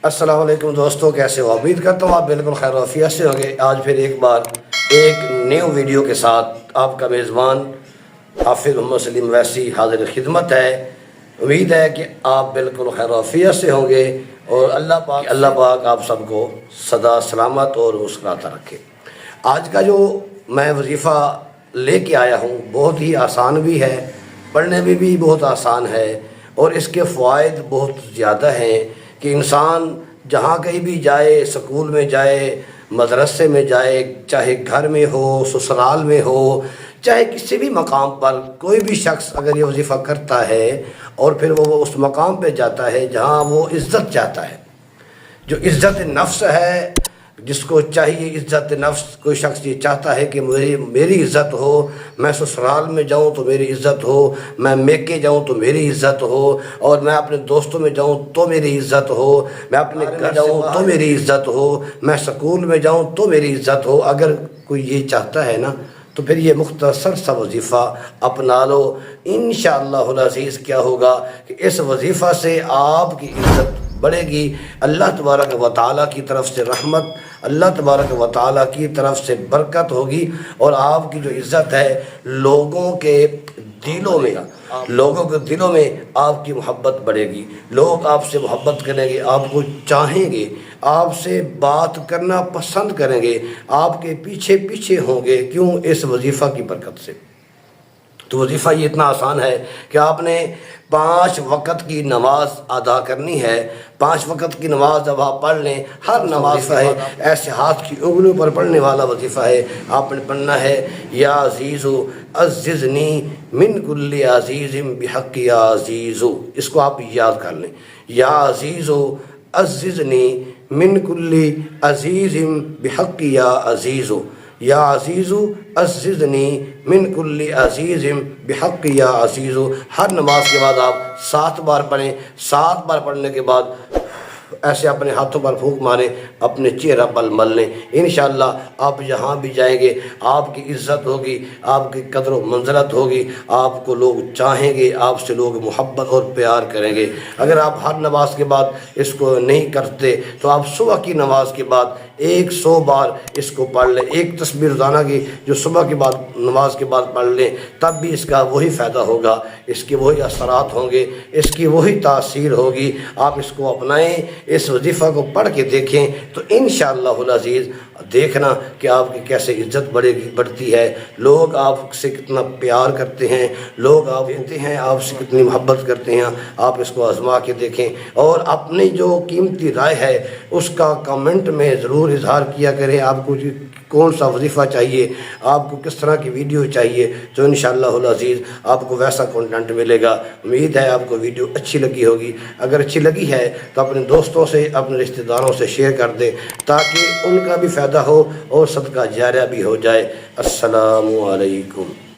السلام علیکم دوستوں، کیسے ہو؟ امید کرتا ہوں آپ بالکل خیر و عافیت سے ہوں گے۔ آج پھر ایک بار ایک نیو ویڈیو کے ساتھ آپ کا میزبان حافظ محمد سلیم ویسی حاضر خدمت ہے۔ امید ہے کہ آپ بالکل خیر و عافیت سے ہوں گے اور اللہ پاک آپ سب کو سدا سلامت اور مسکراتا رکھے۔ آج کا جو میں وظیفہ لے کے آیا ہوں بہت ہی آسان بھی ہے، پڑھنے میں بھی بہت آسان ہے اور اس کے فوائد بہت زیادہ ہیں کہ انسان جہاں کہیں بھی جائے، سکول میں جائے، مدرسے میں جائے، چاہے گھر میں ہو، سسرال میں ہو، چاہے کسی بھی مقام پر کوئی بھی شخص اگر یہ وظیفہ کرتا ہے اور پھر وہ اس مقام پہ جاتا ہے جہاں وہ عزت چاہتا ہے، جو عزت نفس ہے، جس کو چاہیے عزت نفس، کوئی شخص یہ چاہتا ہے کہ میری عزت ہو، میں سسرال میں جاؤں تو میری عزت ہو، میں میکے جاؤں تو میری عزت ہو، اور میں اپنے دوستوں میں جاؤں تو میری عزت ہو، میں اپنے گھر جاؤں تو میری عزت ہو، میں سکول میں جاؤں تو میری عزت ہو۔ اگر کوئی یہ چاہتا ہے نا تو پھر یہ مختصر سا وظیفہ اپنا لو۔ انشاءاللہ العزیز کیا ہوگا کہ اس وظیفہ سے آپ کی عزت بڑھے گی، اللہ تبارک و تعالیٰ کی طرف سے رحمت، اللہ تبارک و تعالیٰ کی طرف سے برکت ہوگی اور آپ کی جو عزت ہے لوگوں کے دلوں میں آپ کی محبت بڑھے گی، لوگ آپ سے محبت کریں گے، آپ کو چاہیں گے، آپ سے بات کرنا پسند کریں گے، آپ کے پیچھے پیچھے ہوں گے۔ کیوں؟ اس وظیفہ کی برکت سے۔ تو وظیفہ یہ اتنا آسان ہے کہ آپ نے 5 وقت کی نماز ادا کرنی ہے۔ 5 وقت کی نماز جب آپ پڑھ لیں، ہر نماز ہے ایسے ہاتھ کی انگلیوں پر پڑھنے والا وظیفہ ہے۔ آپ نے پڑھنا ہے یا عزیزو عززنی من کل عزیز بحق یا عزیزو، اس کو آپ یاد کر لیں، یا عزیزو عززنی من کل عزیز بحق یا عزیزو، یا عزیزو عززنی من کل عزیز بحق یا عزیزو۔ ہر نماز کے بعد آپ 7 بار پڑھیں۔ 7 بار پڑھنے کے بعد ایسے اپنے ہاتھوں پر پھونک ماریں، اپنے چہرہ پر مل لیں۔ انشاءاللہ آپ جہاں بھی جائیں گے آپ کی عزت ہوگی، آپ کی قدر و منزلت ہوگی، آپ کو لوگ چاہیں گے، آپ سے لوگ محبت اور پیار کریں گے۔ اگر آپ ہر نماز کے بعد اس کو نہیں کرتے تو آپ صبح کی نماز کے بعد 100 بار اس کو پڑھ لیں۔ ایک تسبیح روزانہ کی جو صبح کے بعد نماز کے بعد پڑھ لیں، تب بھی اس کا وہی فائدہ ہوگا، اس کے وہی اثرات ہوں گے، اس کی وہی تاثیر ہوگی۔ آپ اس کو اپنائیں، اس وظیفہ کو پڑھ کے دیکھیں تو انشاءاللہ العزیز دیکھنا کہ آپ کی کیسے عزت بڑھتی ہے، لوگ آپ سے کتنا پیار کرتے ہیں، لوگ آپ دیتے ہیں، آپ سے کتنی محبت کرتے ہیں۔ آپ اس کو آزما کے دیکھیں اور اپنی جو قیمتی رائے ہے اس کا کمنٹ میں ضرور اظہار کیا کریں۔ آپ کو کون سا وظیفہ چاہیے، آپ کو کس طرح کی ویڈیو چاہیے، تو انشاءاللہ العزیز آپ کو ویسا کنٹینٹ ملے گا۔ امید ہے آپ کو ویڈیو اچھی لگی ہوگی۔ اگر اچھی لگی ہے تو اپنے دوستوں سے، اپنے رشتہ داروں سے شیئر کر دیں تاکہ ان کا بھی فائدہ ہو اور صدقہ جاریہ بھی ہو جائے۔ السلام علیکم۔